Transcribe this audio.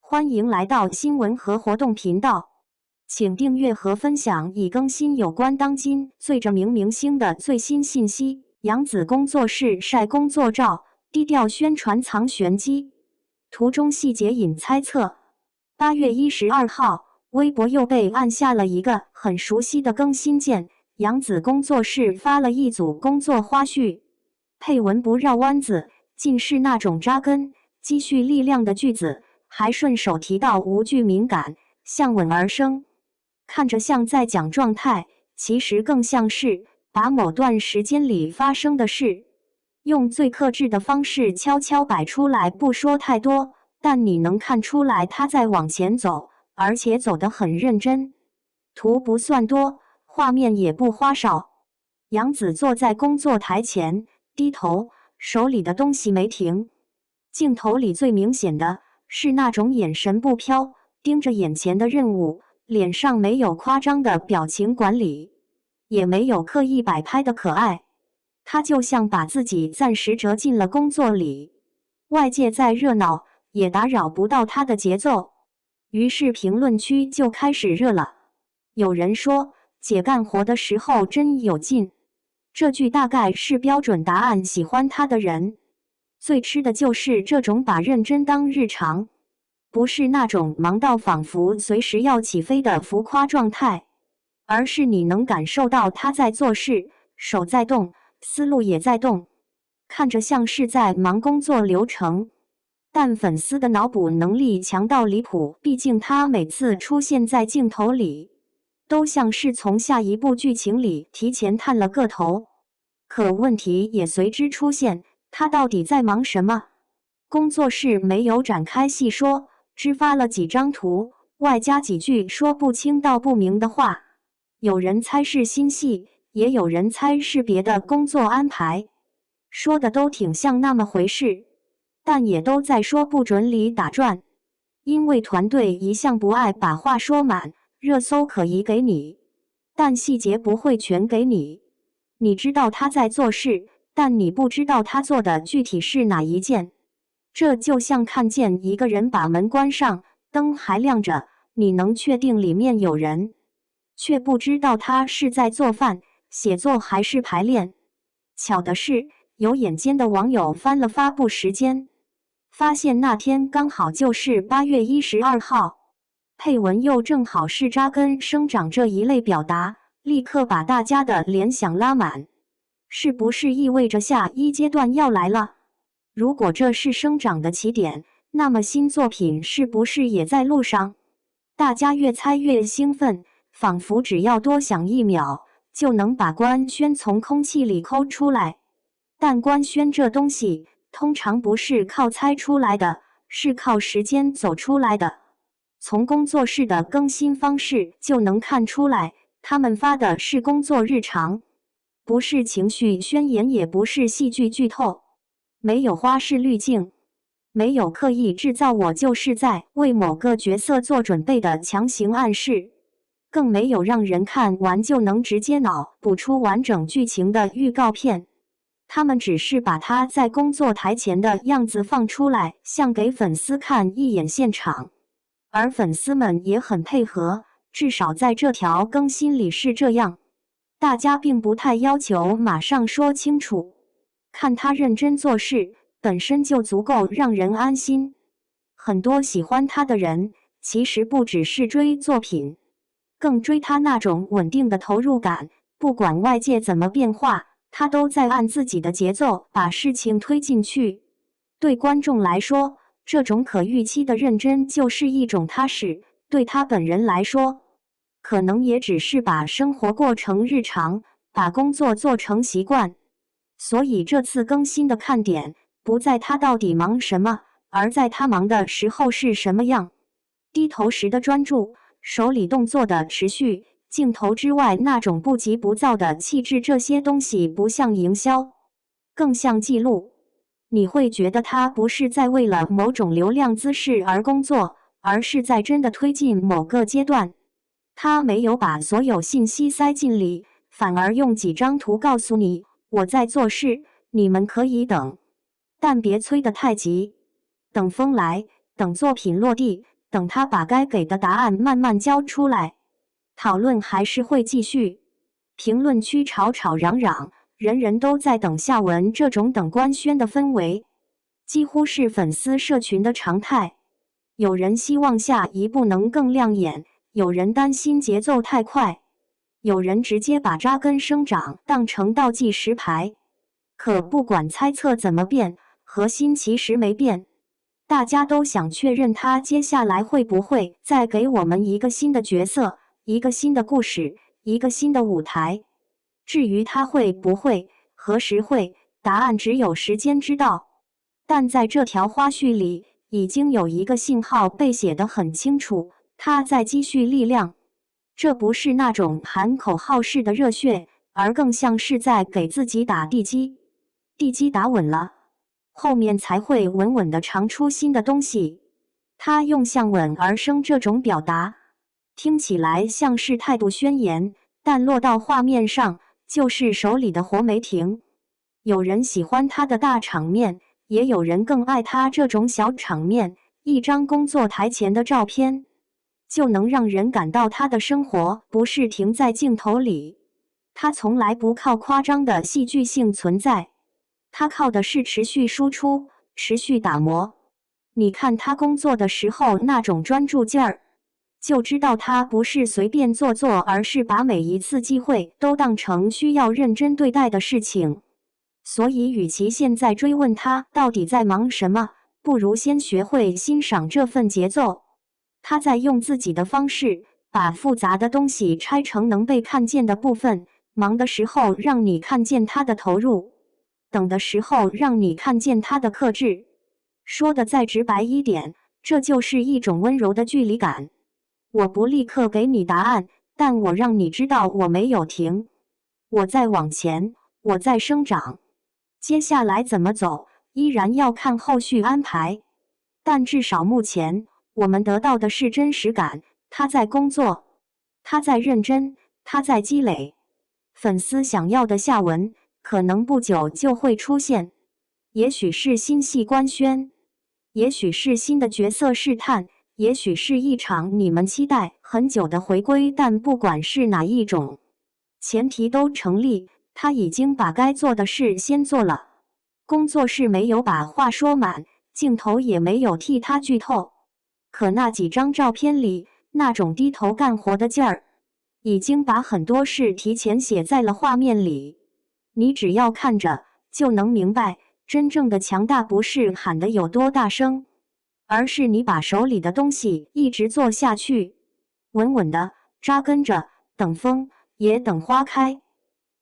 歡迎來到新聞和活動頻道，請訂閱和分享已更新有關當今最著名明星的最新信息。楊紫工作室曬工作照，低調宣傳藏玄機，圖中細節引猜測。8月12號，微博又被按下了一個很熟悉的更新鍵，楊紫工作室發了一組工作花絮，配文不繞彎子，盡是那種扎根、積蓄力量的句子。還順手提到無懼敏感，向穩而生，看着像在講狀態，其實更像是把某段時間裡發生的事，用最克制的方式悄悄擺出來，不說太多，但你能看出來他在往前走，而且走得很認真。圖不算多，畫面也不花哨。楊紫坐在工作台前，低頭，手裡的東西沒停。鏡頭裡最明顯的是那種眼神不飄，盯着眼前的任務，臉上沒有誇張的表情管理，也沒有刻意擺拍的可愛。他就像把自己暫時折進了工作裡，外界再熱鬧也打擾不到他的節奏。於是評論區就開始熱了，有人說姐幹活的時候真有勁，這句大概是標準答案，喜歡他的人最吃的就是這種把認真當日常，不是那種忙到仿佛隨時要起飛的浮誇狀態，而是你能感受到他在做事，手在動，思路也在動，看着像是在忙工作流程，但粉絲的腦補能力強到離譜，畢竟他每次出現在鏡頭裡，都像是從下一部劇情裡提前探了個頭。可問題也隨之出現，他到底在忙什麼？工作室沒有展開細說，只發了幾張圖，外加幾句說不清道不明的話。有人猜是新戲，也有人猜是別的工作安排，說的都挺像那麼回事，但也都在說不準裡打轉。因為團隊一向不愛把話說滿，熱搜可以給你，但細節不會全給你。你知道他在做事，但你不知道他做的具體是哪一件。這就像看見一個人把門關上，燈還亮着，你能確定裡面有人，卻不知道他是在做飯、寫作還是排練。巧的是，有眼尖的網友翻了發布時間，發現那天剛好就是8月12號，配文又正好是扎根生長這一類表達，立刻把大家的聯想拉滿。是不是意味着下一階段要來了？如果這是生長的起點，那麼新作品是不是也在路上？大家越猜越興奮，仿佛只要多想一秒，就能把官宣從空氣裡摳出來。但官宣這東西，通常不是靠猜出來的，是靠時間走出來的。從工作室的更新方式就能看出來，他們發的是工作日常，不是情緒宣言，也不是戲劇劇透，沒有花式濾鏡，沒有刻意制造我就是在為某個角色做準備的強行暗示，更沒有讓人看完就能直接腦補出完整劇情的預告片。他們只是把他在工作台前的樣子放出來，像給粉絲看一眼現場，而粉絲們也很配合，至少在這條更新裡是這樣。大家並不太要求馬上說清楚，看他認真做事本身就足夠讓人安心。很多喜歡他的人其實不只是追作品，更追他那種穩定的投入感，不管外界怎麼變化，他都在按自己的節奏把事情推進去。對觀眾來說，這種可預期的認真就是一種踏實，對他本人來說，可能也只是把生活過成日常，把工作做成習慣。所以這次更新的看點不在他到底忙什麼，而在他忙的時候是什麼樣。低頭時的專注，手裡動作的持續，鏡頭之外那種不急不躁的氣質，這些東西不像營銷，更像記錄。你會覺得他不是在為了某種流量姿勢而工作，而是在真的推進某個階段。他沒有把所有信息塞進裡，反而用幾張圖告訴你，我在做事，你們可以等，但別催得太急。等風來，等作品落地，等他把該給的答案慢慢交出來，討論還是會繼續。評論區吵吵嚷嚷，人人都在等下文，這種等官宣的氛圍幾乎是粉絲社群的常態。有人希望下一步能更亮眼，有人擔心節奏太快，有人直接把扎根生長當成倒計時牌。可不管猜測怎麼變，核心其實沒變。大家都想確認他接下來會不會再給我們一個新的角色，一個新的故事，一個新的舞台。至於他會不會，何時會，答案只有時間知道。但在這條花絮裡，已經有一個信號被寫得很清楚，他在積蓄力量。這不是那種喊口號式的熱血，而更像是在給自己打地基。地基打穩了，後面才會穩穩地長出新的東西。他用向穩而生這種表達，聽起來像是態度宣言，但落到畫面上，就是手裡的活沒停。有人喜歡他的大場面，也有人更愛他這種小場面。一張工作台前的照片，就能讓人感到他的生活不是停在鏡頭裡。他從來不靠誇張的戲劇性存在，他靠的是持續輸出，持續打磨。你看他工作的時候那種專注勁兒，就知道他不是隨便做做，而是把每一次機會都當成需要認真對待的事情。所以與其現在追問他到底在忙什麼，不如先學會欣賞這份節奏。他在用自己的方式，把複雜的東西拆成能被看見的部分。忙的時候讓你看見他的投入，等的時候讓你看見他的克制。說的再直白一點，這就是一種溫柔的距離感。我不立刻給你答案，但我讓你知道我沒有停，我在往前，我在生長。接下來怎麼走，依然要看後續安排。但至少目前，我們得到的是真實感，他在工作，他在認真，他在積累。粉絲想要的下文，可能不久就會出現。也許是新戲官宣，也許是新的角色試探，也許是一場你們期待很久的回歸。但不管是哪一種，前提都成立。他已經把該做的事先做了，工作室沒有把話說滿，鏡頭也沒有替他劇透。可那幾張照片裡，那種低頭幹活的勁兒，已經把很多事提前寫在了畫面裡。你只要看着，就能明白，真正的強大不是喊得有多大聲，而是你把手裡的東西一直做下去，穩穩的扎根着，等風也等花開。